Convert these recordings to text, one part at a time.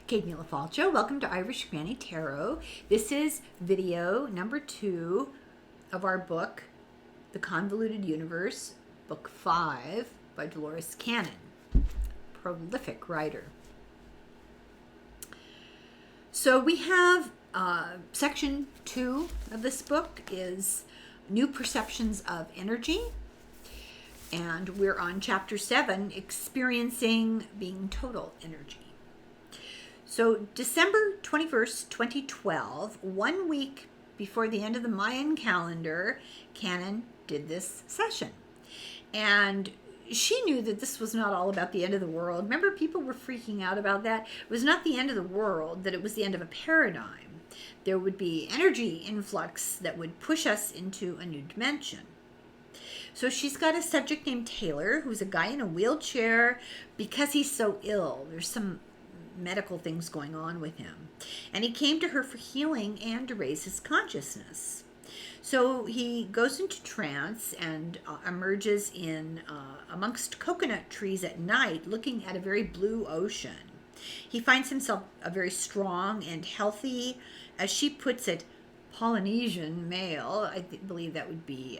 Kate LaFalcho. Welcome to Irish Granny Tarot. This is video number 2 of our book, The Convoluted Universe, Book 5 by Dolores Cannon, prolific writer. So we have section 2 of this book is New Perceptions of Energy. And we're on chapter 7, Experiencing Being Total Energy. So December 21st, 2012, 1 week before the end of the Mayan calendar, Cannon did this session. And she knew that this was not all about the end of the world. Remember, people were freaking out about that? It was not the end of the world, that it was the end of a paradigm. There would be energy influx that would push us into a new dimension. So she's got a subject named Taylor, who's a guy in a wheelchair because he's so ill. There's some medical things going on with him. And he came to her for healing and to raise his consciousness. So he goes into trance and emerges in amongst coconut trees at night, looking at a very blue ocean. He finds himself a very strong and healthy, as she puts it, Polynesian male. I believe that would be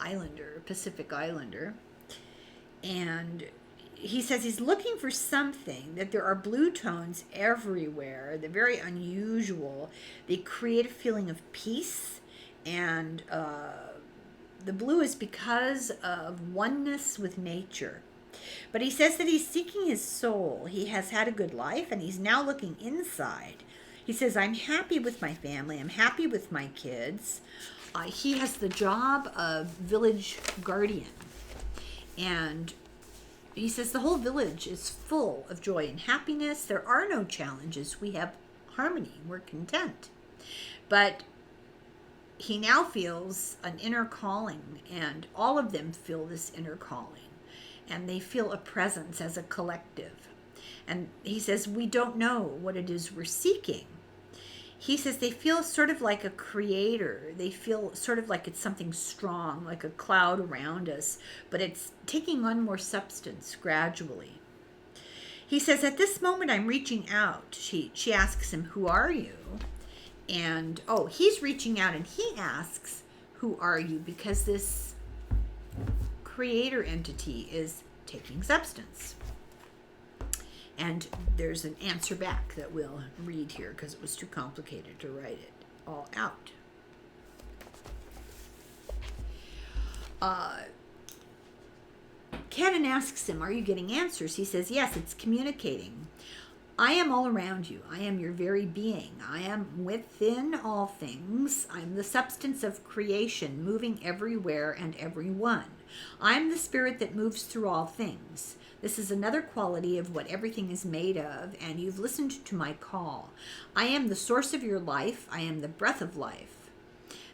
Islander, Pacific Islander. And he says he's looking for something, that there are blue tones everywhere. They're very unusual. They create a feeling of peace. And the blue is because of oneness with nature. But he says that he's seeking his soul. He has had a good life and he's now looking inside. He says, I'm happy with my family. I'm happy with my kids. He has the job of village guardian. And he says the whole village is full of joy and happiness. There are no challenges. We have harmony. We're content. But he now feels an inner calling, and all of them feel this inner calling. And they feel a presence as a collective. And he says, we don't know what it is we're seeking. He says they feel sort of like a creator. They feel sort of like it's something strong, like a cloud around us, but it's taking on more substance gradually. He says, at this moment I'm reaching out. She asks him, who are you? And, he's reaching out and he asks, who are you? Because this creator entity is taking substance. And there's an answer back that we'll read here because it was too complicated to write it all out. Cannon asks him, are you getting answers? He says, yes, it's communicating. I am all around you. I am your very being. I am within all things. I'm the substance of creation, moving everywhere and everyone. I'm the spirit that moves through all things. This is another quality of what everything is made of, and you've listened to my call. I am the source of your life. I am the breath of life,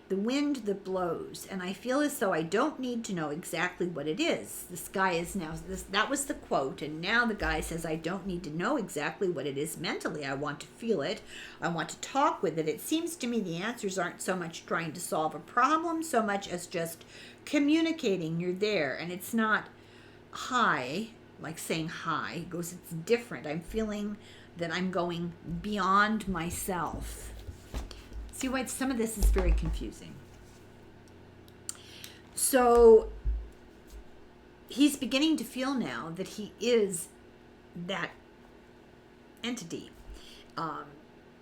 the wind that blows, and I feel as though I don't need to know exactly what it is. This guy is now, that was the quote, and now the guy says, I don't need to know exactly what it is mentally. I want to feel it. I want to talk with it. It seems to me the answers aren't so much trying to solve a problem, so much as just communicating you're there, and it's not hi, like saying hi. He goes, it's different. I'm feeling that I'm going beyond myself. See why some of this is very confusing. So he's beginning to feel now that he is that entity.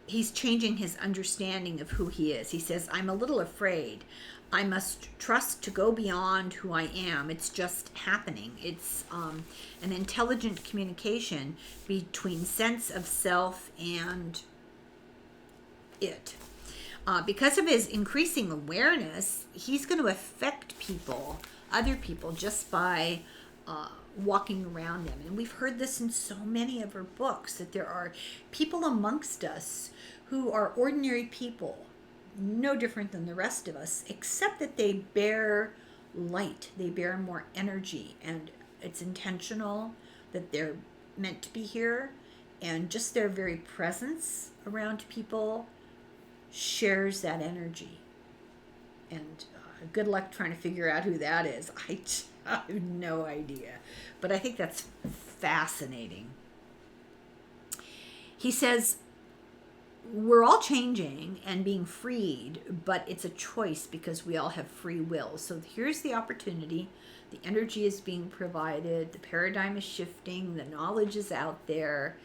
He's changing his understanding of who he is. He says, I'm a little afraid. I must trust to go beyond who I am. It's just happening. It's an intelligent communication between sense of self and it. Because of his increasing awareness, he's going to affect people, other people, just by walking around them. And we've heard this in so many of her books, that there are people amongst us who are ordinary people, no different than the rest of us, except that they bear light, they bear more energy, and it's intentional that they're meant to be here, and just their very presence around people shares that energy. And good luck trying to figure out who that is. I have no idea, but I think that's fascinating. He says, we're all changing and being freed, but it's a choice because we all have free will. So here's the opportunity. The energy is being provided. The paradigm is shifting. The knowledge is out there.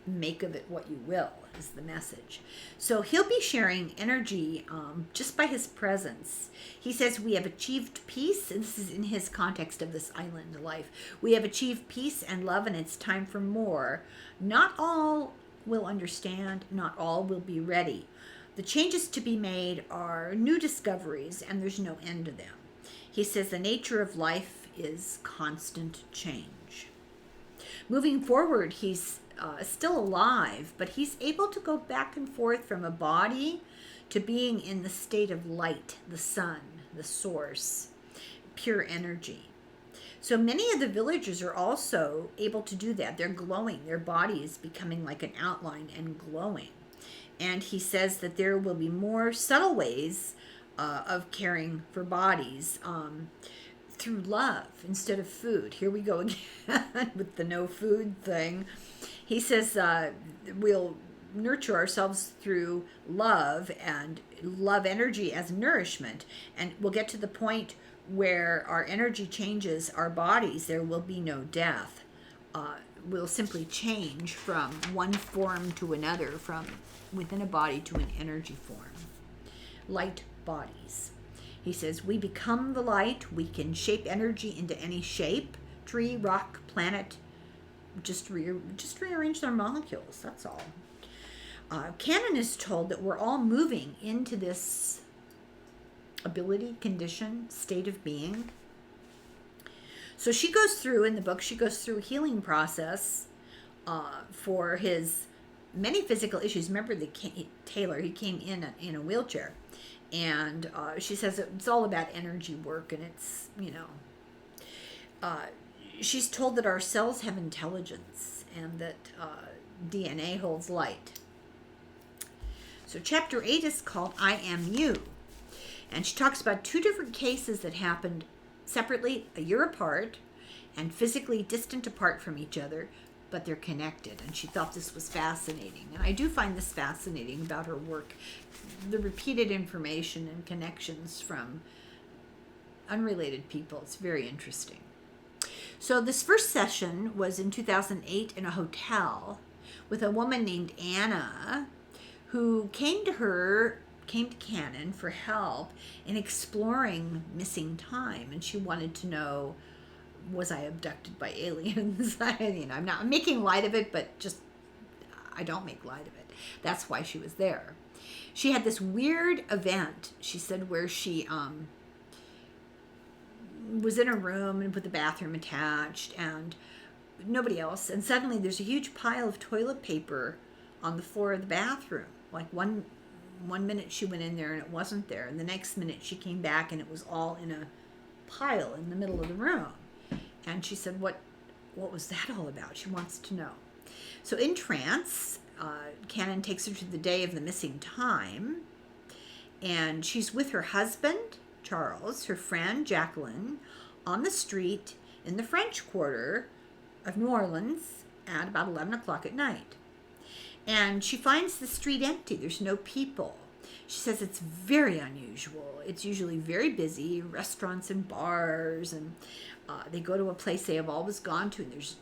Make of it what you will is the message. So he'll be sharing energy just by his presence. He says we have achieved peace, and this is in his context of this island life. We have achieved peace and love, and it's time for more. Not all will understand, not all will be ready. The changes to be made are new discoveries, and there's no end to them. He says the nature of life is constant change. Moving forward, he's still alive, but he's able to go back and forth from a body to being in the state of light, the sun, the source, pure energy. So many of the villagers are also able to do that. They're glowing. Their body is becoming like an outline and glowing. And he says that there will be more subtle ways of caring for bodies through love instead of food. Here we go again with the no food thing. He says we'll nurture ourselves through love and love energy as nourishment. And we'll get to the point where our energy changes our bodies. There will be no death. We'll simply change from one form to another, from within a body to an energy form. Light bodies. He says we become the light. We can shape energy into any shape. Tree, rock, planet. Just rearrange their molecules. That's all. Canon is told that we're all moving into this ability, condition, state of being. So she goes through, in the book, she goes through a healing process for his many physical issues. Remember Taylor, he came in a wheelchair. And she says it's all about energy work, and it's, she's told that our cells have intelligence and that DNA holds light. So chapter 8 is called I Am You. And she talks about two different cases that happened separately, a year apart, and physically distant apart from each other, but they're connected. And she thought this was fascinating. And I do find this fascinating about her work, the repeated information and connections from unrelated people. It's very interesting. So this first session was in 2008 in a hotel with a woman named Anna who came to Canon for help in exploring missing time. And she wanted to know, was I abducted by aliens? I'm not making light of it, but just, I don't make light of it. That's why she was there. She had this weird event, she said, where she was in a room and with the bathroom attached and nobody else. And suddenly there's a huge pile of toilet paper on the floor of the bathroom. Like one minute she went in there and it wasn't there. And the next minute she came back and it was all in a pile in the middle of the room. And she said, what was that all about? She wants to know. So in trance, Canon takes her to the day of the missing time. And she's with her husband, Charles, her friend, Jacqueline, on the street in the French Quarter of New Orleans at about 11 o'clock at night. And she finds the street empty. There's no people. She says it's very unusual. It's usually very busy, restaurants and bars, and they go to a place they have always gone to, and it's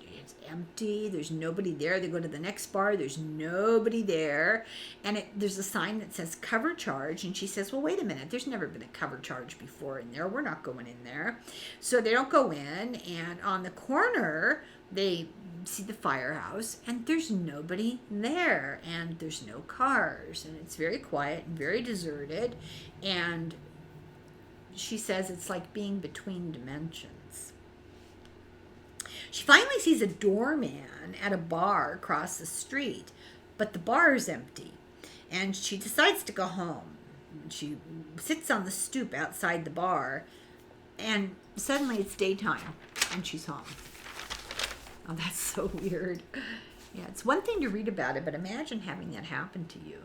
empty. There's nobody there. They go to the next bar. There's nobody there. And there's a sign that says cover charge. And she says, well, wait a minute. There's never been a cover charge before in there. We're not going in there. So they don't go in. And on the corner, they see the firehouse, and there's nobody there. And there's no cars. And it's very quiet and very deserted. And she says it's like being between dimensions. She finally sees a doorman at a bar across the street, but the bar is empty. And she decides to go home. She sits on the stoop outside the bar, and suddenly it's daytime, and she's home. Oh, that's so weird. Yeah, it's one thing to read about it, but imagine having that happen to you.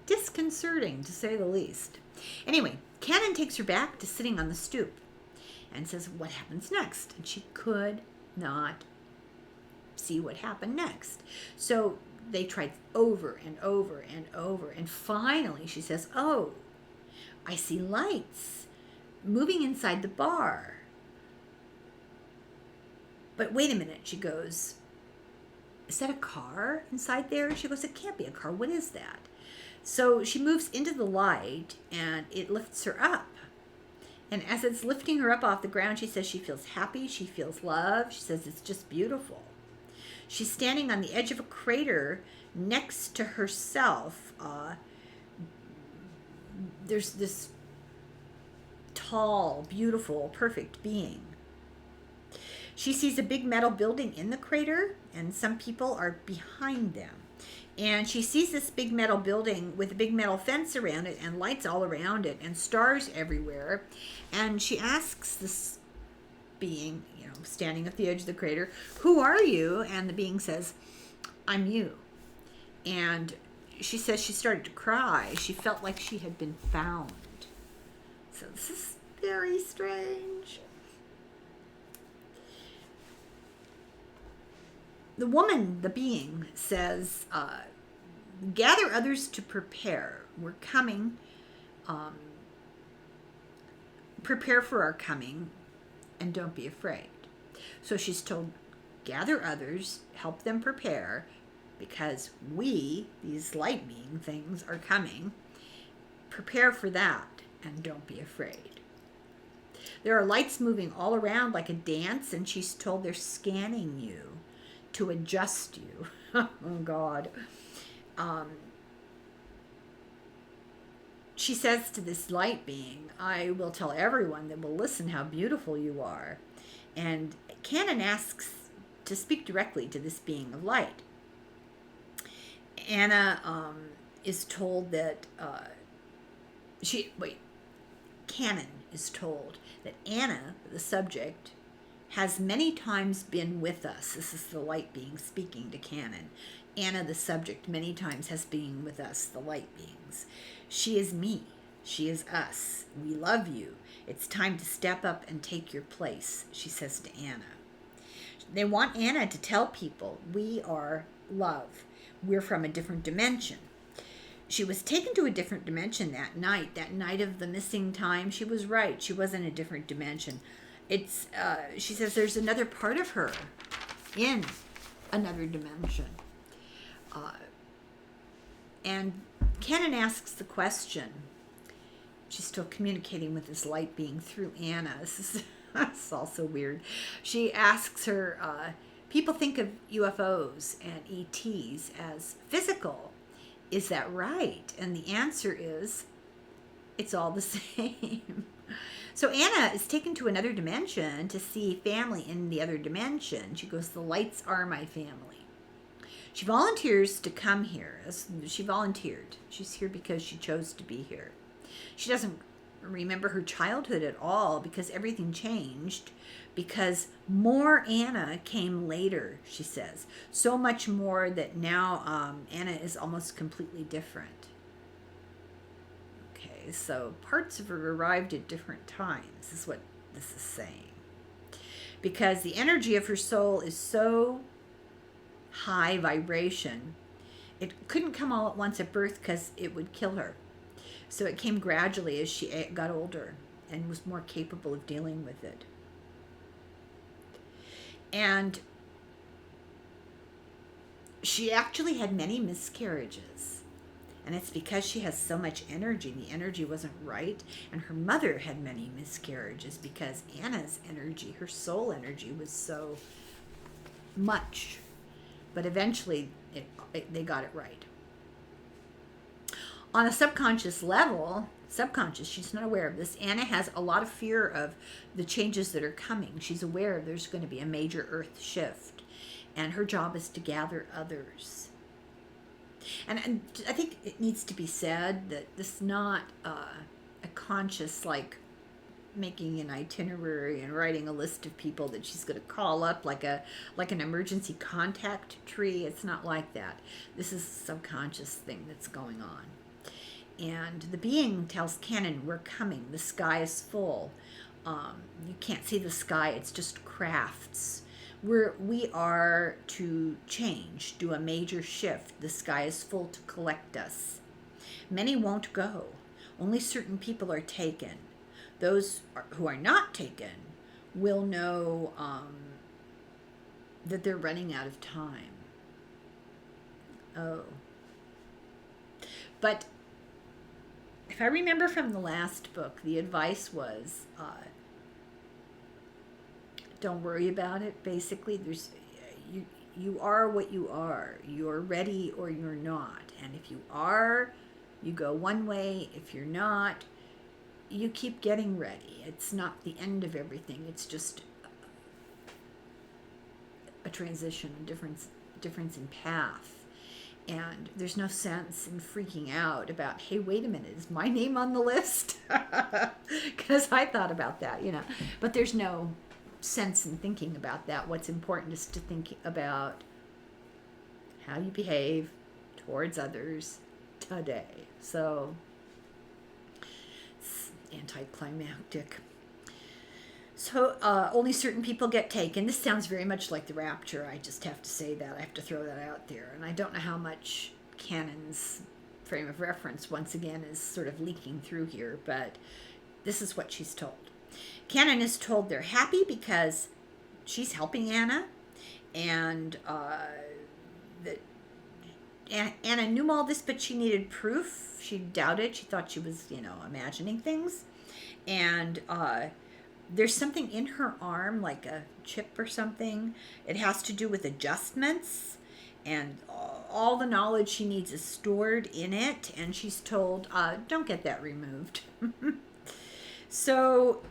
Disconcerting, to say the least. Anyway, Canon takes her back to sitting on the stoop and says, what happens next? And she could not see what happened next. So they tried over and over and over. And finally, she says, oh, I see lights moving inside the bar. But wait a minute, she goes, is that a car inside there? She goes, it can't be a car. What is that? So she moves into the light and it lifts her up. And as it's lifting her up off the ground, she says she feels happy, she feels love. She says it's just beautiful. She's standing on the edge of a crater next to herself. There's this tall, beautiful, perfect being. She sees a big metal building in the crater, and some people are behind them. And she sees this big metal building with a big metal fence around it and lights all around it and stars everywhere. And she asks this being, standing at the edge of the crater, who are you? And the being says, I'm you. And she says she started to cry. She felt like she had been found. So this is very strange. The woman, the being, says, gather others to prepare. We're coming. Prepare for our coming, and don't be afraid. So she's told, gather others, help them prepare, because we, these light being things, are coming. Prepare for that, and don't be afraid. There are lights moving all around like a dance, and she's told they're scanning you to adjust you. Oh, God. She says to this light being, I will tell everyone that will listen how beautiful you are. And Canon asks to speak directly to this being of light. Anna is told that Canon is told that Anna, the subject, has many times been with us. This is the light being speaking to Canon. Anna, the subject, many times has been with us, the light beings. She is me. She is us. We love you. It's time to step up and take your place, she says to Anna. They want Anna to tell people, we are love. We're from a different dimension. She was taken to a different dimension that night of the missing time. She was right. She was in a different dimension. She says there's another part of her in another dimension. And Canon asks the question. She's still communicating with this light being through Anna. That's also weird. She asks her, people think of UFOs and ETs as physical. Is that right? And the answer is, it's all the same. So Anna is taken to another dimension to see family in the other dimension. She goes, the lights are my family. She volunteers to come here. She volunteered. She's here because she chose to be here. She doesn't remember her childhood at all because everything changed, because more Anna came later, she says. So much more that now Anna is almost completely different. So parts of her arrived at different times, is what this is saying. Because the energy of her soul is so high vibration, it couldn't come all at once at birth because it would kill her. So it came gradually as she got older and was more capable of dealing with it. And she actually had many miscarriages. And it's because she has so much energy. The energy wasn't right. And her mother had many miscarriages because Anna's energy, her soul energy, was so much. But eventually, they got it right. On a subconscious level, she's not aware of this. Anna has a lot of fear of the changes that are coming. She's aware there's going to be a major earth shift. And her job is to gather others. And I think it needs to be said that this is not a conscious, like, making an itinerary and writing a list of people that she's going to call up like an emergency contact tree. It's not like that. This is a subconscious thing that's going on. And the being tells Canon, we're coming. The sky is full. You can't see the sky. It's just crafts. we are to change, do a major shift. The sky is full to collect us. Many won't go. Only certain people are taken. Those who are not taken will know that they're running out of time. Oh. But if I remember from the last book, the advice was don't worry about it. Basically, you are what you are. You're ready or you're not. And if you are, you go one way. If you're not, you keep getting ready. It's not the end of everything. It's just a transition, a difference in path. And there's no sense in freaking out about, hey, wait a minute, is my name on the list? Because I thought about that, But there's no sense in thinking about that. What's important is to think about how you behave towards others today. So it's anticlimactic. So only certain people get taken. This sounds very much like the rapture. I just have to say that. I have to throw that out there. And I don't know how much Canon's frame of reference, once again, is sort of leaking through here, but this is what she's told. Canon is told they're happy because she's helping Anna, and that Anna knew all this, but she needed proof. She doubted. She thought she was, imagining things. And there's something in her arm, like a chip or something. It has to do with adjustments, and all the knowledge she needs is stored in it, and she's told, don't get that removed. So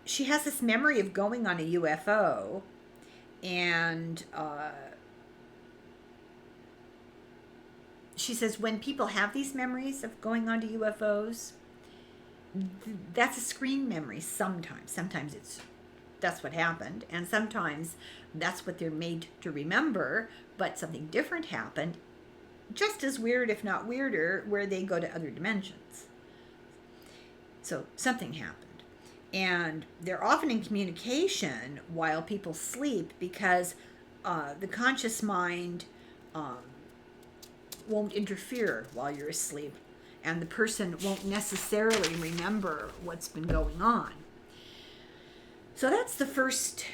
she has this memory of going on a UFO, and she says when people have these memories of going on to UFOs, that's a screen memory sometimes. Sometimes that's what happened, and sometimes that's what they're made to remember, but something different happened, just as weird, if not weirder, where they go to other dimensions. So something happened. And they're often in communication while people sleep because the conscious mind won't interfere while you're asleep, and the person won't necessarily remember what's been going on. So that's the first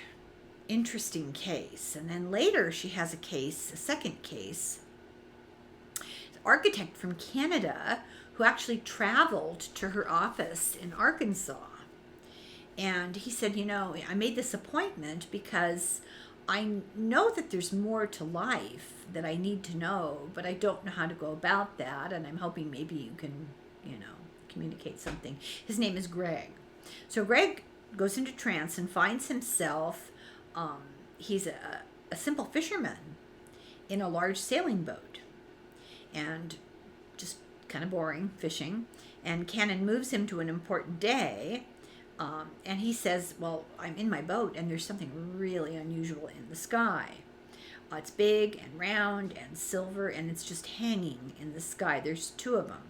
interesting case. And then later she has a second case, an architect from Canada who actually traveled to her office in Arkansas. And he said, I made this appointment because I know that there's more to life that I need to know, but I don't know how to go about that, and I'm hoping maybe you can, communicate something. His name is Greg. So Greg goes into trance and finds himself, he's a simple fisherman in a large sailing boat, and just kind of boring fishing, and Cannon moves him to an important day, and he says, well, I'm in my boat, and there's something really unusual in the sky. It's big and round and silver, and it's just hanging in the sky. There's two of them.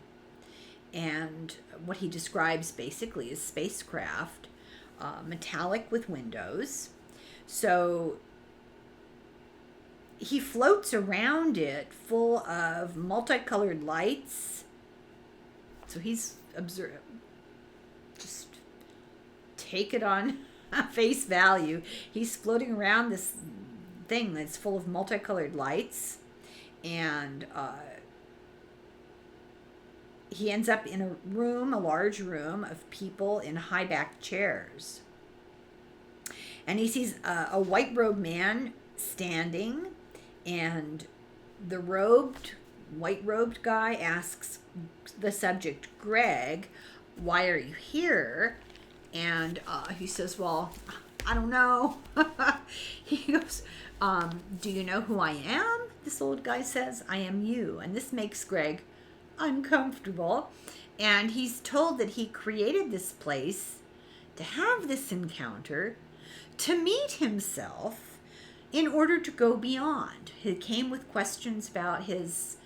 And what he describes basically is spacecraft, metallic with windows. So he floats around it full of multicolored lights. So he's just take it on face value. He's floating around this thing that's full of multicolored lights, and he ends up in a large room of people in high-backed chairs, and he sees a white-robed man standing, and the white-robed guy asks the subject, Greg, why are you here? And he says, well, I don't know. He goes, do you know who I am? This old guy says, I am you. And this makes Greg uncomfortable. And he's told that he created this place to have this encounter, to meet himself in order to go beyond. He came with questions about his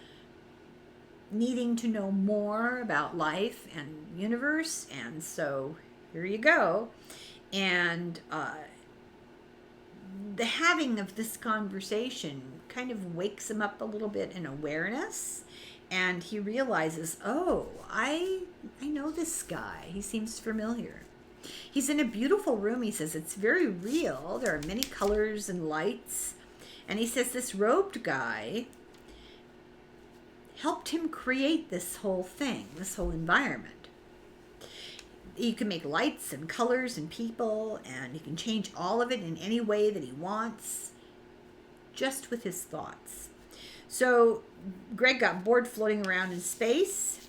needing to know more about life and universe. And so here you go. And the having of this conversation kind of wakes him up a little bit in awareness, and he realizes, oh, I know this guy. He seems familiar. He's in a beautiful room. He says it's very real. There are many colors and lights. And he says this robed guy helped him create this whole thing, this whole environment. He can make lights and colors and people, and he can change all of it in any way that he wants, just with his thoughts. So Greg got bored floating around in space,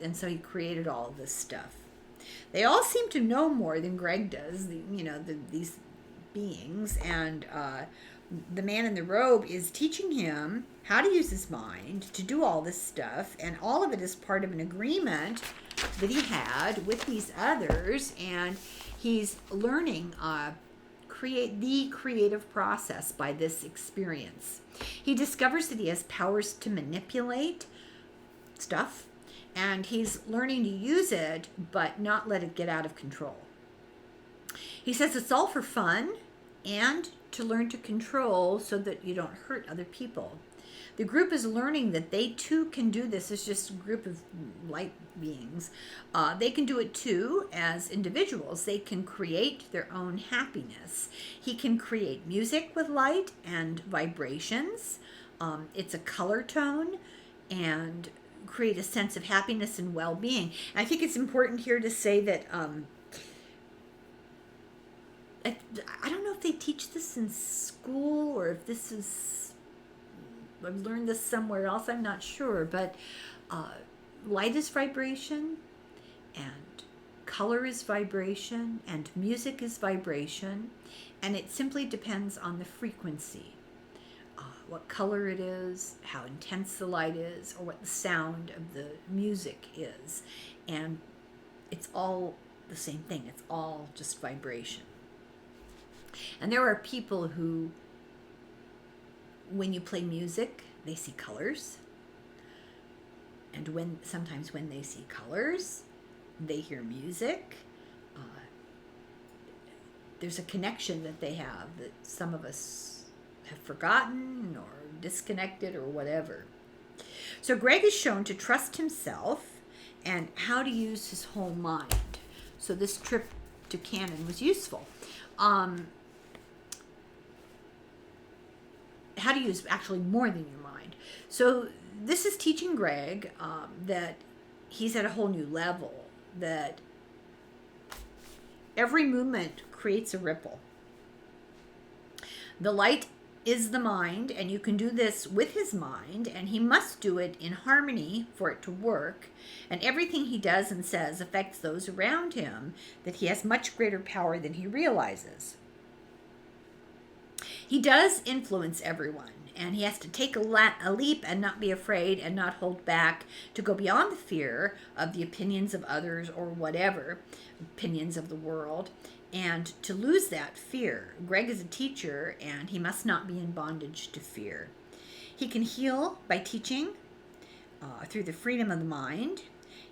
and so he created all of this stuff. They all seem to know more than Greg does, these beings, and the man in the robe is teaching him how to use his mind to do all this stuff, and all of it is part of an agreement that he had with these others, and he's learning create the creative process by this experience. He discovers that he has powers to manipulate stuff, and he's learning to use it but not let it get out of control. He says it's all for fun and to learn to control so that you don't hurt other people. The group is learning that they too can do this. It's just a group of light beings. They can do it too as individuals. They can create their own happiness. He can create music with light and vibrations. It's a color tone, and create a sense of happiness and well-being. I think it's important here to say that I don't know if they teach this in school or if this is, I've learned this somewhere else, I'm not sure, but light is vibration, and color is vibration, and music is vibration, and it simply depends on the frequency. What color it is, how intense the light is, or what the sound of the music is. And it's all the same thing. It's all just vibration. And there are people who, when you play music, they see colors. And sometimes when they see colors, they hear music. There's a connection that they have that some of us have forgotten or disconnected or whatever. So Greg is shown to trust himself and how to use his whole mind. So this trip to Cannon was useful. How to use actually more than your mind. So this is teaching Greg that he's at a whole new level, that every movement creates a ripple. The light is the mind, and you can do this with his mind, and he must do it in harmony for it to work, and everything he does and says affects those around him, that he has much greater power than he realizes. He does influence everyone, and he has to take a leap and not be afraid and not hold back, to go beyond the fear of the opinions of others or whatever, opinions of the world, and to lose that fear. Greg is a teacher, and he must not be in bondage to fear. He can heal by teaching through the freedom of the mind.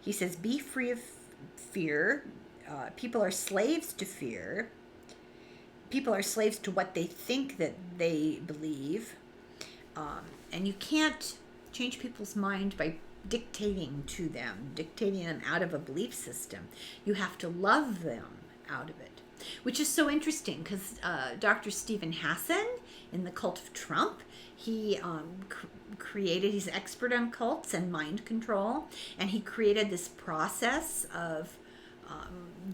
He says, be free of fear. People are slaves to fear. People are slaves to what they think that they believe. And you can't change people's mind by dictating to them, dictating them out of a belief system. You have to love them out of it. Which is so interesting, because Dr. Stephen Hassan in the Cult of Trump, he he's an expert on cults and mind control, and he created this process of,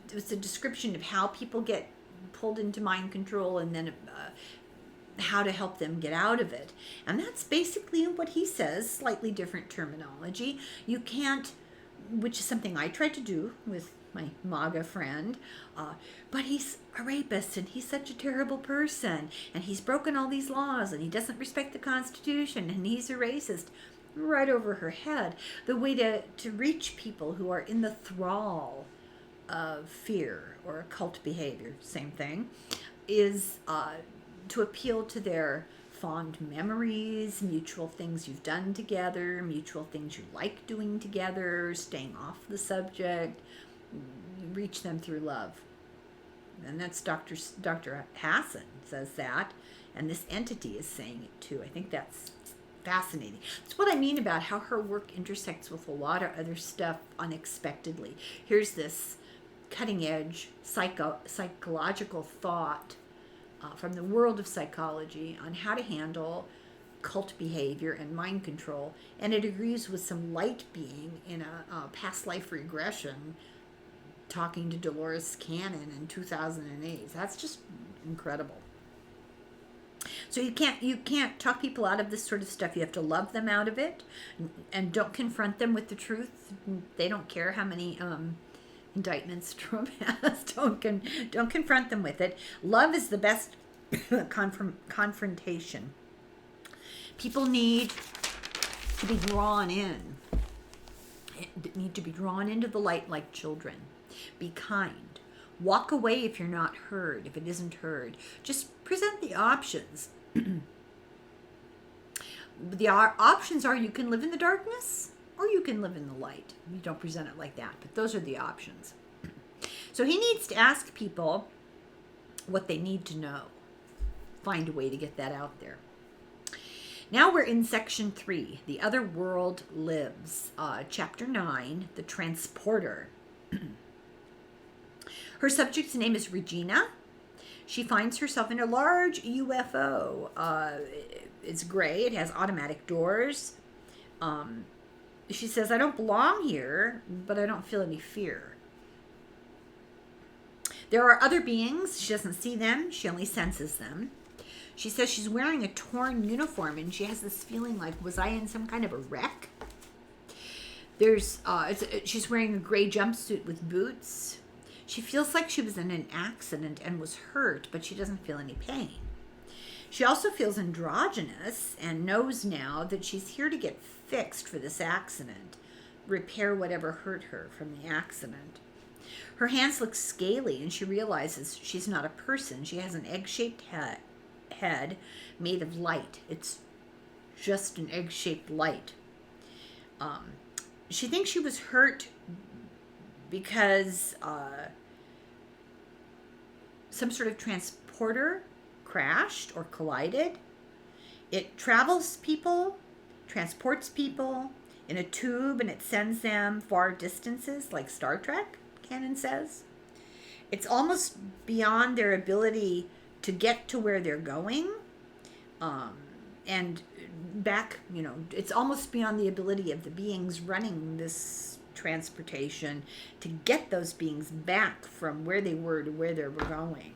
it was a description of how people get pulled into mind control, and then how to help them get out of it. And that's basically what he says, slightly different terminology. You can't, which is something I tried to do with my MAGA friend, but he's a rapist, and he's such a terrible person, and he's broken all these laws, and he doesn't respect the Constitution, and he's a racist. Right over her head. The way to reach people who are in the thrall of fear or occult behavior, same thing, is to appeal to their fond memories, mutual things you've done together, mutual things you like doing together, staying off the subject. Reach them through love. And that's Dr. Hassan says that, and this entity is saying it too. I think that's fascinating. That's what I mean about how her work intersects with a lot of other stuff unexpectedly. Here's this cutting edge psychological thought from the world of psychology on how to handle cult behavior and mind control, and it agrees with some light being in a past life regression talking to Dolores Cannon in 2008. That's just incredible. So you can't talk people out of this sort of stuff. You have to love them out of it, and don't confront them with the truth. They don't care how many indictments Trump has. Don't confront them with it. Love is the best confrontation. People need to be drawn in. Need to be drawn into the light like children. Be kind. Walk away if you're not heard, if it isn't heard. Just present the options. The options are you can live in the darkness or you can live in the light. You don't present it like that, but those are the options. So he needs to ask people what they need to know. Find a way to get that out there. Now we're in section 3, The Other World Lives, chapter 9, The Transporter. Her subject's name is Regina. She finds herself in a large UFO. It's gray. It has automatic doors. She says, I don't belong here, but I don't feel any fear. There are other beings. She doesn't see them. She only senses them. She says she's wearing a torn uniform, and she has this feeling like, was I in some kind of a wreck? She's wearing a gray jumpsuit with boots. She feels like she was in an accident and was hurt, but she doesn't feel any pain. She also feels androgynous and knows now that she's here to get fixed for this accident, repair whatever hurt her from the accident. Her hands look scaly, and she realizes she's not a person. She has an egg-shaped head made of light. It's just an egg-shaped light. She thinks she was hurt because some sort of transporter crashed or collided. It travels people, transports people in a tube, and it sends them far distances, like Star Trek, Canon says. It's almost beyond their ability to get to where they're going, and back, it's almost beyond the ability of the beings running this transportation to get those beings back from where they were to where they were going.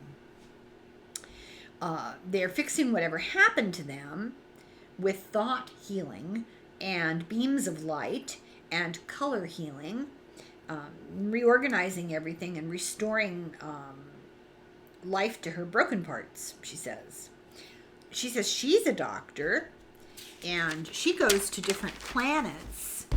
They're fixing whatever happened to them with thought healing and beams of light and color healing, reorganizing everything and restoring life to her broken parts, she says. She says she's a doctor, and she goes to different planets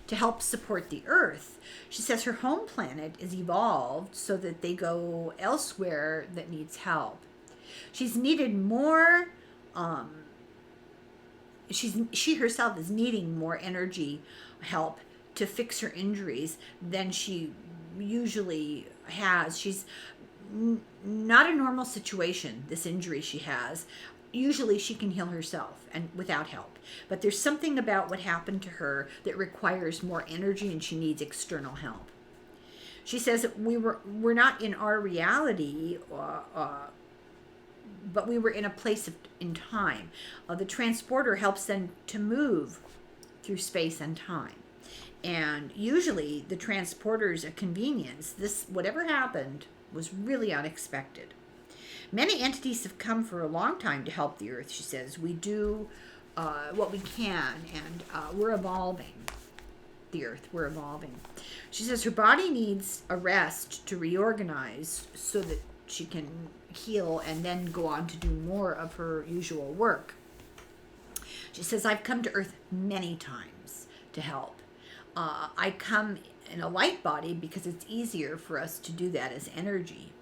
to help support the Earth. She says her home planet is evolved so that they go elsewhere that needs help. She's needed more, she herself is needing more energy help to fix her injuries than she usually has. She's not a normal situation, this injury she has. Usually she can heal herself and without help. But there's something about what happened to her that requires more energy, and she needs external help. She says that we're not in our reality, but we were in a place in time. The transporter helps them to move through space and time. And usually the transporter's a convenience. This, whatever happened, was really unexpected. Many entities have come for a long time to help the Earth, she says. We do what we can, and we're evolving. The Earth, we're evolving. She says her body needs a rest to reorganize so that she can heal and then go on to do more of her usual work. She says, I've come to Earth many times to help. I come in a light body because it's easier for us to do that as energy.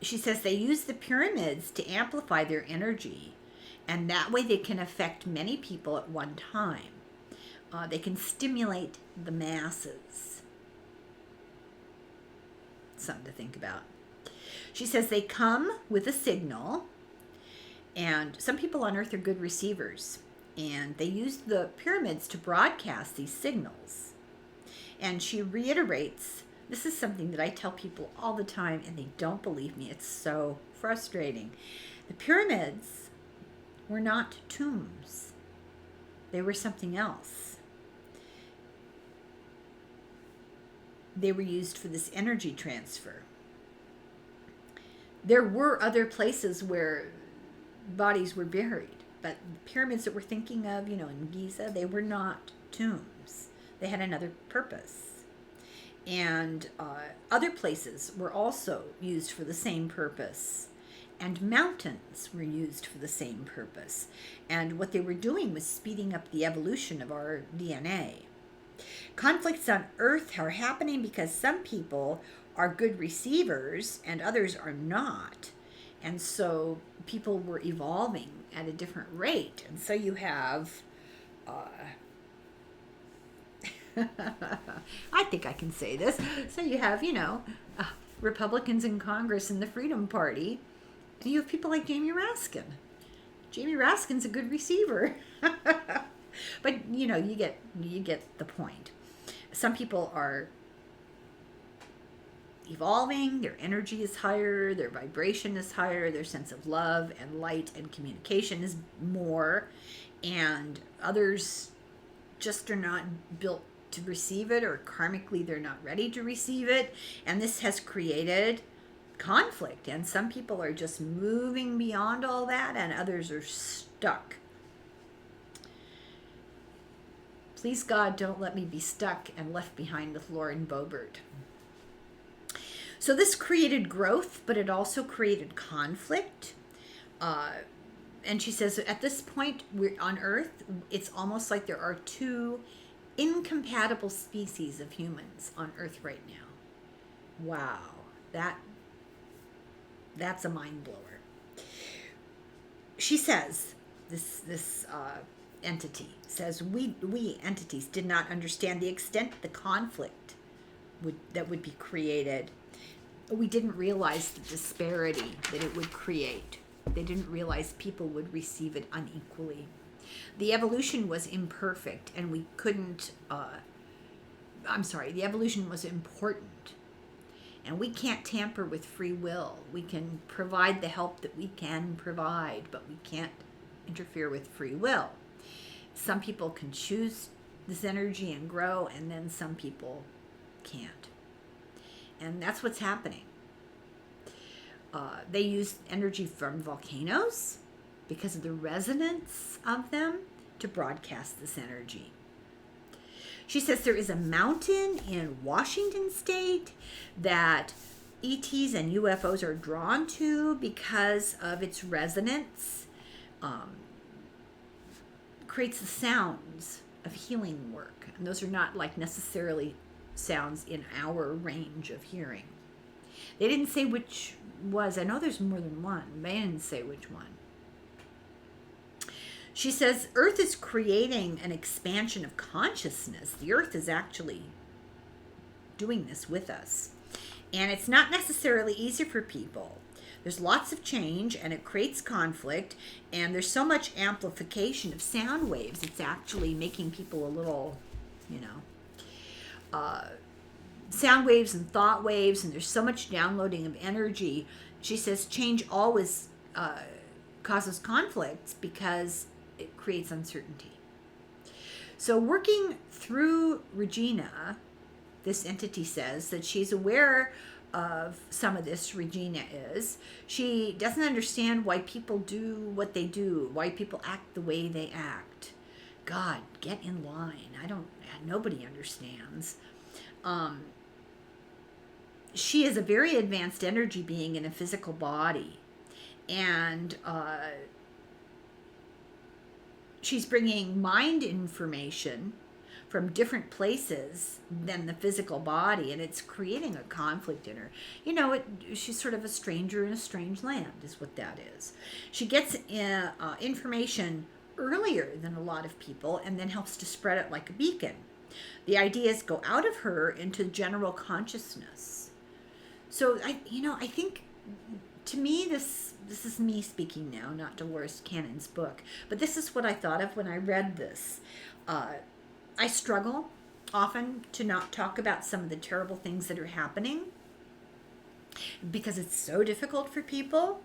She says they use the pyramids to amplify their energy, and that way they can affect many people at one time. They can stimulate the masses. something to think about. She says they come with a signal, and some people on Earth are good receivers, and they use the pyramids to broadcast these signals. And she reiterates, this is something that I tell people all the time, and they don't believe me. It's so frustrating. The pyramids were not tombs. They were something else. They were used for this energy transfer. There were other places where bodies were buried, but the pyramids that we're thinking of, in Giza, they were not tombs. They had another purpose. And other places were also used for the same purpose. And mountains were used for the same purpose. And what they were doing was speeding up the evolution of our DNA. Conflicts on Earth are happening because some people are good receivers and others are not. And so people were evolving at a different rate. And so you have, I think I can say this. So you have, Republicans in Congress and the Freedom Party. And you have people like Jamie Raskin. Jamie Raskin's a good receiver. But, you get the point. Some people are evolving, their energy is higher, their vibration is higher, their sense of love and light and communication is more, and others just are not built to receive it, or karmically they're not ready to receive it, and this has created conflict, and some people are just moving beyond all that, and others are stuck. Please God, don't let me be stuck and left behind with Lauren Boebert. So this created growth, but it also created conflict. And she says at this point, we're on Earth, it's almost like there are two incompatible species of humans on Earth right now. Wow, that's a mind blower. She says, this entity says, we entities did not understand the extent of the conflict that would be created. We didn't realize the disparity that it would create. They didn't realize people would receive it unequally. The evolution was imperfect, and we couldn't, the evolution was important. And we can't tamper with free will. We can provide the help that we can provide, but we can't interfere with free will. Some people can choose this energy and grow, and then some people can't. And that's what's happening. They use energy from volcanoes because of the resonance of them to broadcast this energy. She says there is a mountain in Washington State that ETs and UFOs are drawn to because of its resonance. Creates the sounds of healing work. And those are not like necessarily sounds in our range of hearing. They didn't say which was. I know there's more than one. They didn't say which one. She says Earth is creating an expansion of consciousness. The Earth is actually doing this with us. And it's not necessarily easy for people. There's lots of change, and it creates conflict, and there's so much amplification of sound waves. It's actually making people a little, sound waves and thought waves, and there's so much downloading of energy. She says change always causes conflicts because it creates uncertainty. So working through Regina, this entity says that she's aware of some of this. Regina is. She doesn't understand why people do what they do, why people act the way they act. God, get in line. Nobody understands. She is a very advanced energy being in a physical body. And she's bringing mind information from different places than the physical body, and it's creating a conflict in her. She's sort of a stranger in a strange land, is what that is. She gets information earlier than a lot of people and then helps to spread it like a beacon. The ideas go out of her into general consciousness. So I think, to me, this is me speaking now, not Dolores Cannon's book, but this is what I thought of when I read this. Uh, I struggle often to not talk about some of the terrible things that are happening because it's so difficult for people,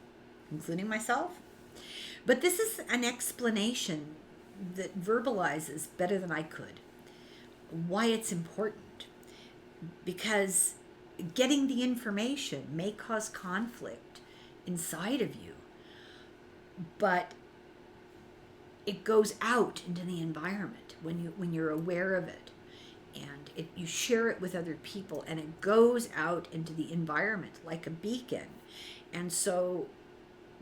including myself. But this is an explanation that verbalizes better than I could why it's important. Because getting the information may cause conflict inside of you, but it goes out into the environment when you're aware of it, and you share it with other people, and it goes out into the environment like a beacon. And so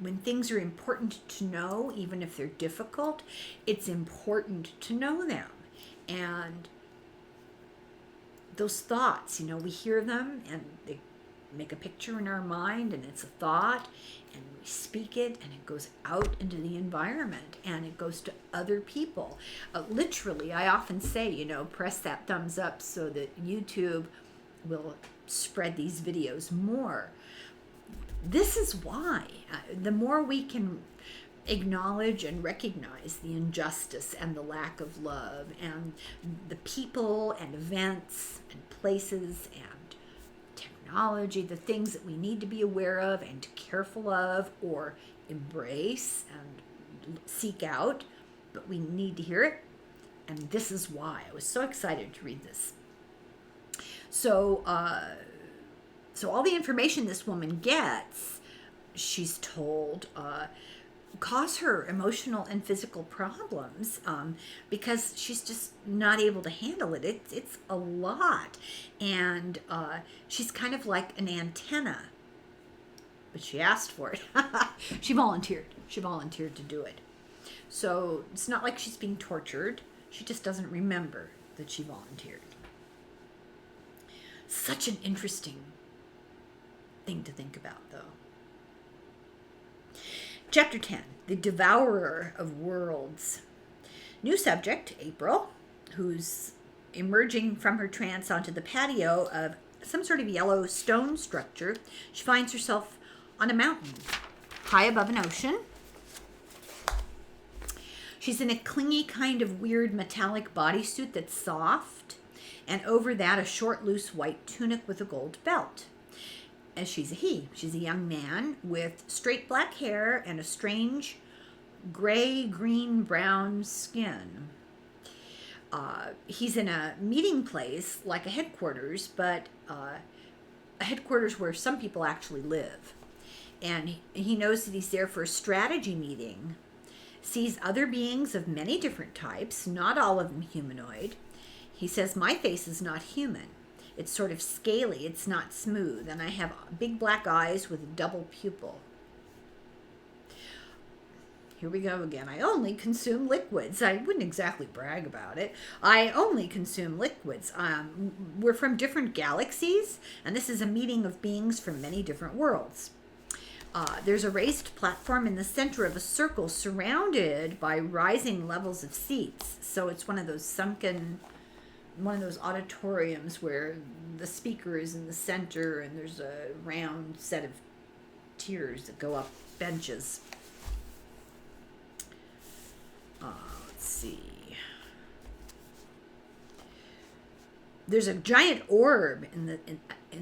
when things are important to know, even if they're difficult, it's important to know them. And those thoughts, we hear them and they make a picture in our mind, and it's a thought, and we speak it, and it goes out into the environment, and it goes to other people. Literally, I often say, press that thumbs up so that YouTube will spread these videos more. This is why. The more we can acknowledge and recognize the injustice and the lack of love and the people and events and places and technology, the things that we need to be aware of and careful of or embrace and seek out, but we need to hear it. And this is why I was so excited to read this. So all the information this woman gets, she's told, cause her emotional and physical problems because she's just not able to handle it. It's a lot. And she's kind of like an antenna. But she asked for it. She volunteered. She volunteered to do it. So it's not like she's being tortured. She just doesn't remember that she volunteered. Such an interesting thing to think about, though. Chapter 10, The Devourer of Worlds. New subject, April, who's emerging from her trance onto the patio of some sort of yellow stone structure. She finds herself on a mountain, high above an ocean. She's in a clingy kind of weird metallic bodysuit that's soft, and over that a short, loose white tunic with a gold belt. As she's a he. She's a young man with straight black hair and a strange gray, green, brown skin. He's in a meeting place like a headquarters, but a headquarters where some people actually live. And he knows that he's there for a strategy meeting, sees other beings of many different types, not all of them humanoid. He says, "My face is not human. It's sort of scaly, it's not smooth, and I have big black eyes with a double pupil." Here we go again. "I only consume liquids." I wouldn't exactly brag about it. "I only consume liquids. We're from different galaxies, and this is a meeting of beings from many different worlds." There's a raised platform in the center of a circle surrounded by rising levels of seats. So it's one of those auditoriums where the speaker is in the center and there's a round set of tiers that go up benches. Let's see. There's a giant orb in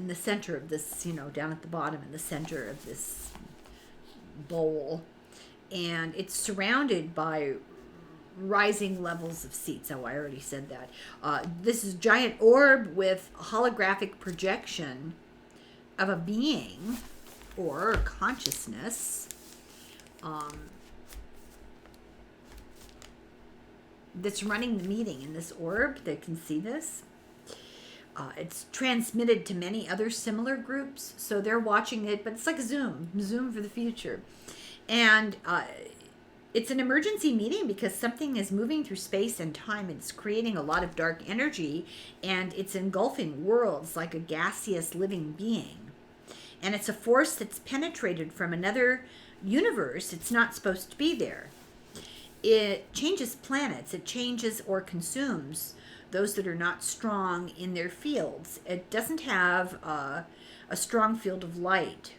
the center of this, down at the bottom in the center of this bowl, and it's surrounded by rising levels of seats. Oh, I already said that. This is a giant orb with a holographic projection of a being or consciousness that's running the meeting in this orb. They can see this. It's transmitted to many other similar groups, so they're watching it, but it's like Zoom for the future. And it's an emergency meeting because something is moving through space and time. It's creating a lot of dark energy, and it's engulfing worlds like a gaseous living being. And it's a force that's penetrated from another universe. It's not supposed to be there. It changes planets. It changes or consumes those that are not strong in their fields. It doesn't have a a strong field of light.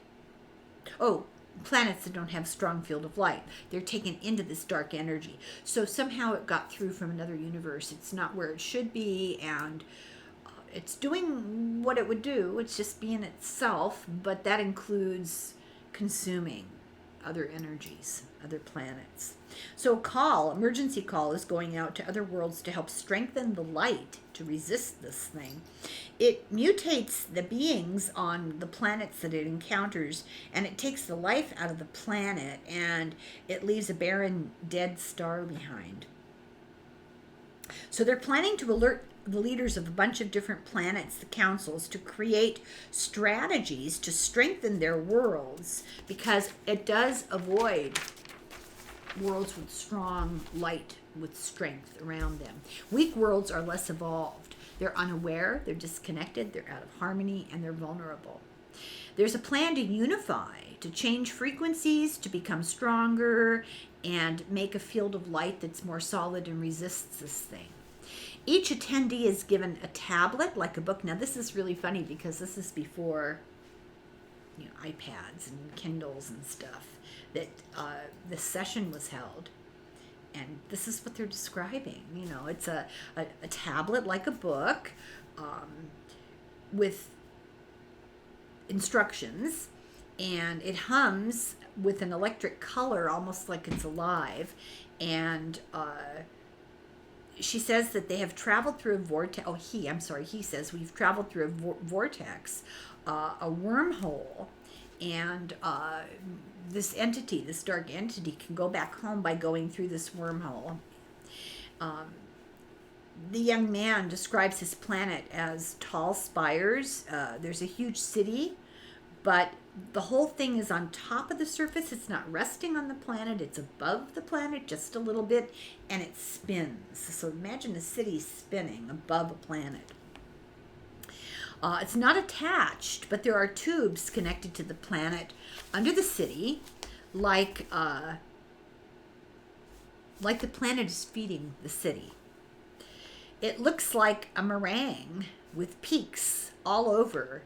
Oh, planets that don't have strong field of light. They're taken into this dark energy. So somehow it got through from another universe. It's not where it should be, and it's doing what it would do. It's just being itself, but that includes consuming other energies, other planets. So emergency call is going out to other worlds to help strengthen the light to resist this thing. It mutates the beings on the planets that it encounters, and it takes the life out of the planet, and it leaves a barren, dead star behind. So they're planning to alert the leaders of a bunch of different planets, the councils, to create strategies to strengthen their worlds, because it does avoid worlds with strong light, with strength around them. Weak worlds are less evolved. They're unaware, they're disconnected, they're out of harmony, and they're vulnerable. There's a plan to unify, to change frequencies, to become stronger, and make a field of light that's more solid and resists this thing. Each attendee is given a tablet, like a book. Now, this is really funny because this is before, iPads and Kindles and stuff, that this session was held. And this is what they're describing. It's a tablet, like a book, with instructions, and it hums with an electric color, almost like it's alive. And she says that they have traveled through a vortex. He says we've traveled through a vortex, a wormhole, and this dark entity, can go back home by going through this wormhole. The young man describes his planet as tall spires. There's a huge city, but the whole thing is on top of the surface. It's not resting on the planet. It's above the planet just a little bit, and it spins. So imagine a city spinning above a planet. It's not attached, but there are tubes connected to the planet under the city, like the planet is feeding the city. It looks like a meringue with peaks all over,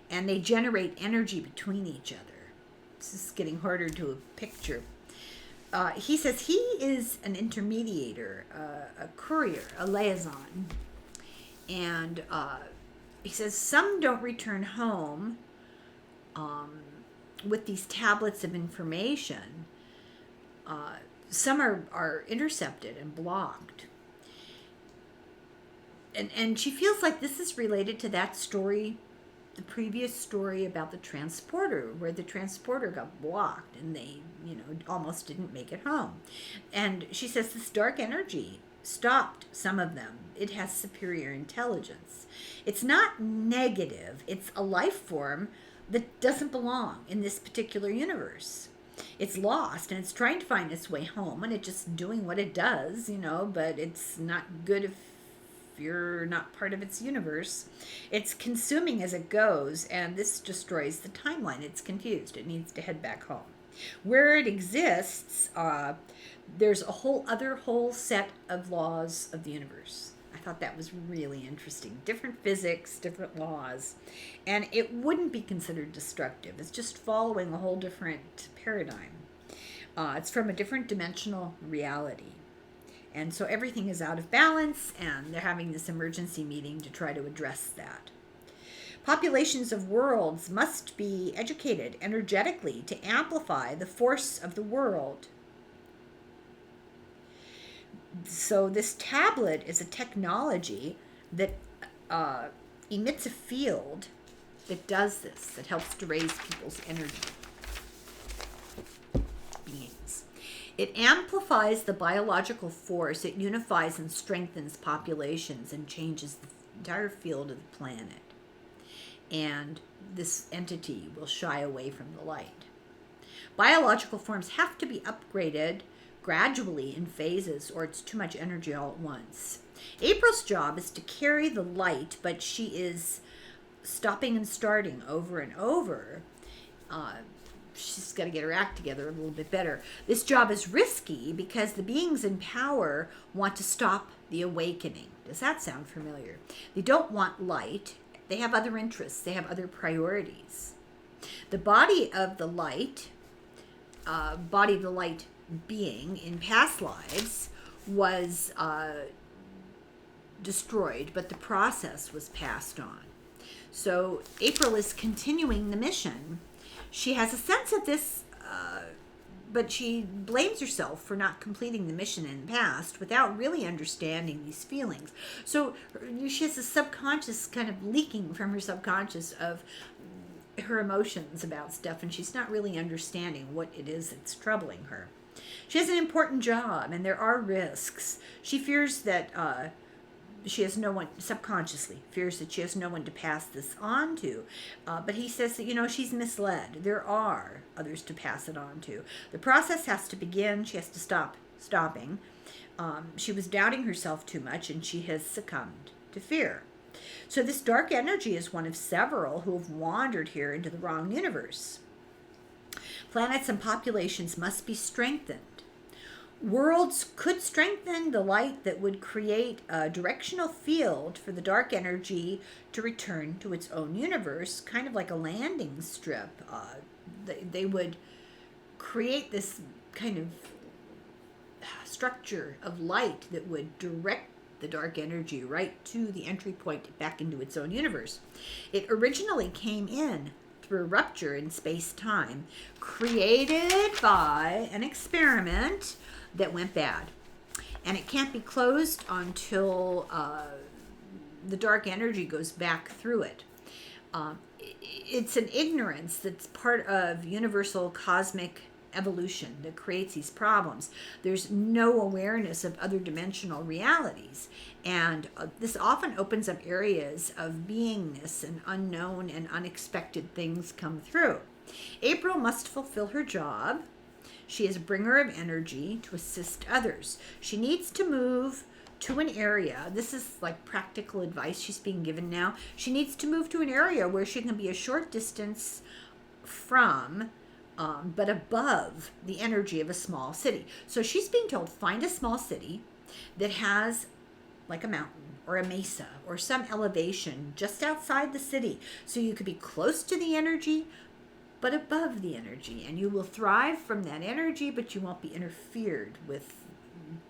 and they generate energy between each other. This is getting harder to picture. He says he is an intermediator, a courier, a liaison, and he says some don't return home with these tablets of information. Some are intercepted and blocked. And she feels like this is related to that story, the previous story about the transporter, where the transporter got blocked and they, almost didn't make it home. And she says this dark energy stopped some of them. It has superior intelligence. It's not negative. It's a life form that doesn't belong in this particular universe. It's lost, and it's trying to find its way home, and it's just doing what it does, but it's not good if you're not part of its universe. It's consuming as it goes, and this destroys the timeline. It's confused. It needs to head back home. Where it exists, there's a whole set of laws of the universe. I thought that was really interesting. Different physics, different laws, and it wouldn't be considered destructive. It's just following a whole different paradigm. It's from a different dimensional reality. And so everything is out of balance, and they're having this emergency meeting to try to address that. Populations of worlds must be educated energetically to amplify the force of the world. So this tablet is a technology that emits a field that does this, that helps to raise people's energy. Beings. It amplifies the biological force. It unifies and strengthens populations and changes the entire field of the planet. And this entity will shy away from the light. Biological forms have to be upgraded gradually in phases, or it's too much energy all at once. April's job is to carry the light, but she is stopping and starting over and over. She's got to get her act together a little bit better. This job is risky because the beings in power want to stop the awakening. Does that sound familiar? They don't want light, They have other interests. They have other priorities. The body of the light being in past lives was destroyed, but the process was passed on. So April is continuing the mission. She has a sense of this, but she blames herself for not completing the mission in the past without really understanding these feelings. So she has a subconscious kind of leaking from her subconscious of her emotions about stuff, and she's not really understanding what it is that's troubling her. She has an important job, and there are risks. She fears that she has no one, subconsciously fears that she has no one to pass this on to. But he says that, she's misled. There are others to pass it on to. The process has to begin. She has to stopping. She was doubting herself too much, and she has succumbed to fear. So this dark energy is one of several who have wandered here into the wrong universe. Planets and populations must be strengthened. Worlds could strengthen the light that would create a directional field for the dark energy to return to its own universe, kind of like a landing strip. They would create this kind of structure of light that would direct the dark energy right to the entry point back into its own universe. It originally came in through a rupture in space-time created by an experiment that went bad. And it can't be closed until the dark energy goes back through it. It's an ignorance that's part of universal cosmic evolution that creates these problems. There's no awareness of other dimensional realities. And this often opens up areas of beingness, and unknown and unexpected things come through. April must fulfill her job. She is a bringer of energy to assist others. She needs to move to an area. This is like practical advice she's being given now. She needs to move to an area where she can be a short distance from, but above the energy of a small city. So she's being told, find a small city that has like a mountain or a mesa or some elevation just outside the city, so you could be close to the energy but above the energy, and you will thrive from that energy, but you won't be interfered with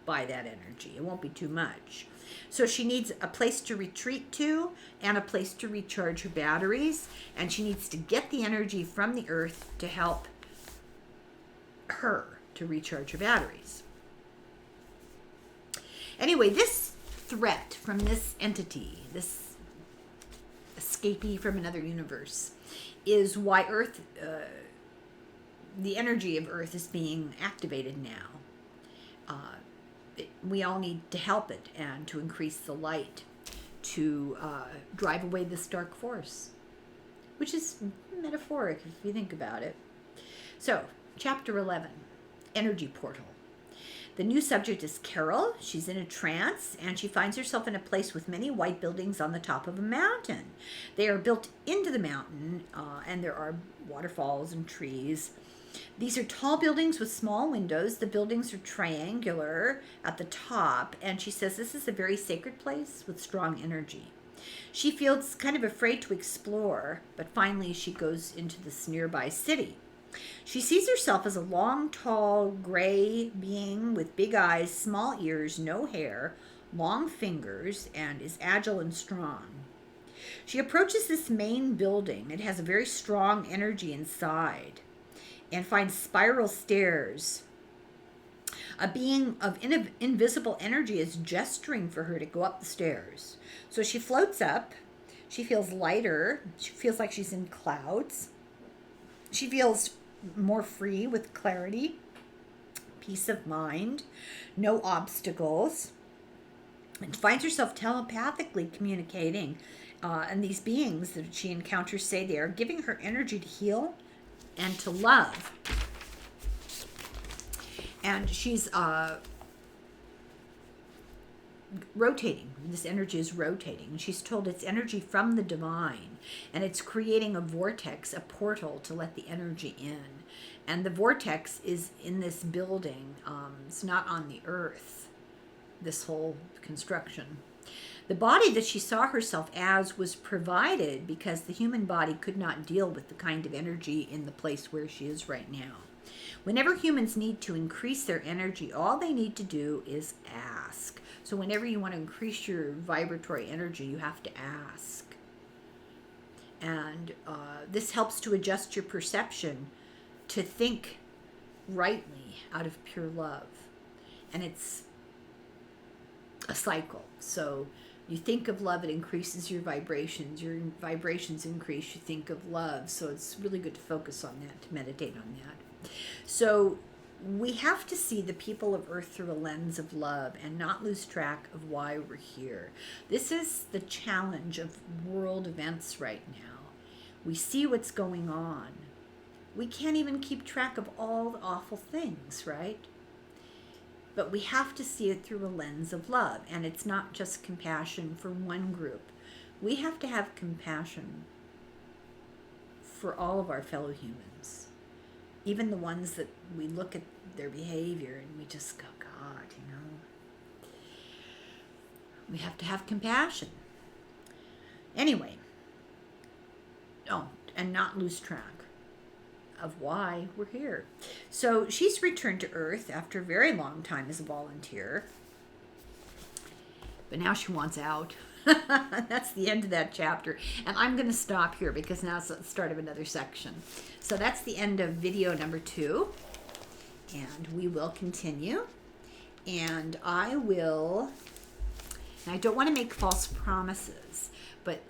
by that energy. It won't be too much. So she needs a place to retreat to and a place to recharge her batteries, and she needs to get the energy from the earth to help her to recharge her batteries. Anyway, this threat from this entity, this escapee from another universe, is why Earth, the energy of Earth is being activated now. We all need to help it and to increase the light to drive away this dark force, which is metaphoric if you think about it. So, Chapter 11, Energy Portal. The new subject is Carol. She's in a trance, and she finds herself in a place with many white buildings on the top of a mountain. They are built into the mountain, and there are waterfalls and trees. These are tall buildings with small windows. The buildings are triangular at the top, and she says this is a very sacred place with strong energy. She feels kind of afraid to explore, but finally she goes into this nearby city. She sees herself as a long, tall, gray being with big eyes, small ears, no hair, long fingers, and is agile and strong. She approaches this main building. It has a very strong energy inside and finds spiral stairs. A being of invisible energy is gesturing for her to go up the stairs. So she floats up. She feels lighter. She feels like she's in clouds. She feels more free with clarity, peace of mind, no obstacles, and finds herself telepathically communicating. And these beings that she encounters say they are giving her energy to heal and to love. And she's rotating. This energy is rotating. She's told it's energy from the divine, and it's creating a vortex, a portal to let the energy in. And the vortex is in this building. It's not on the earth, this whole construction. The body that she saw herself as was provided because the human body could not deal with the kind of energy in the place where she is right now. Whenever humans need to increase their energy, all they need to do is ask. So whenever you want to increase your vibratory energy, you have to ask. And this helps to adjust your perception to think rightly out of pure love. And it's a cycle. So you think of love, it increases your vibrations. Your vibrations increase, you think of love. So it's really good to focus on that, to meditate on that. So we have to see the people of Earth through a lens of love and not lose track of why we're here. This is the challenge of world events right now. We see what's going on. We can't even keep track of all the awful things, right? But we have to see it through a lens of love. And it's not just compassion for one group. We have to have compassion for all of our fellow humans. Even the ones that we look at their behavior and we just go, God, you know. We have to have compassion. Anyway. Oh, and not lose track of why we're here. So she's returned to Earth after a very long time as a volunteer. But now she wants out. That's the end of that chapter. And I'm going to stop here because now it's the start of another section. So that's the end of video number 2. And we will continue. And I don't want to make false promises, but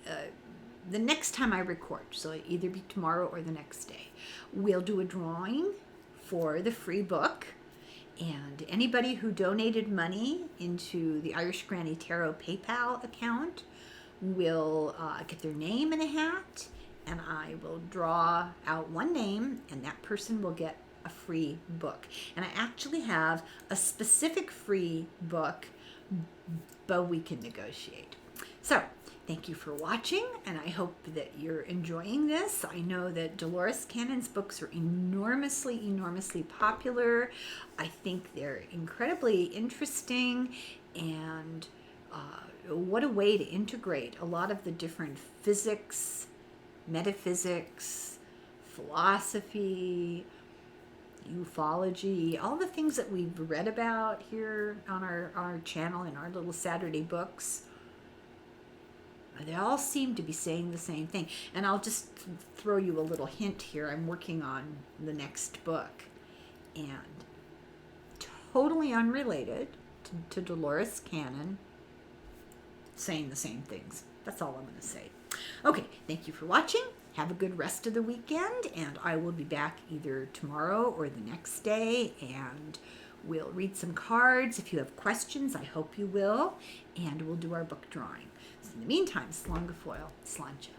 the next time I record, so it'll either be tomorrow or the next day, we'll do a drawing for the free book. And anybody who donated money into the Irish Granny Tarot PayPal account will get their name in a hat, and I will draw out one name, and that person will get a free book. And I actually have a specific free book, but we can negotiate. So, thank you for watching, and I hope that you're enjoying this. I know that Dolores Cannon's books are enormously, enormously popular. I think they're incredibly interesting, and what a way to integrate a lot of the different physics, metaphysics, philosophy, ufology, all the things that we've read about here on our channel in our little Saturday books. They all seem to be saying the same thing. And I'll just throw you a little hint here. I'm working on the next book. And totally unrelated to Dolores Cannon, saying the same things. That's all I'm going to say. Okay, thank you for watching. Have a good rest of the weekend. And I will be back either tomorrow or the next day. And we'll read some cards. If you have questions, I hope you will. And we'll do our book drawing. In the meantime, Slanga Foil, Slancha.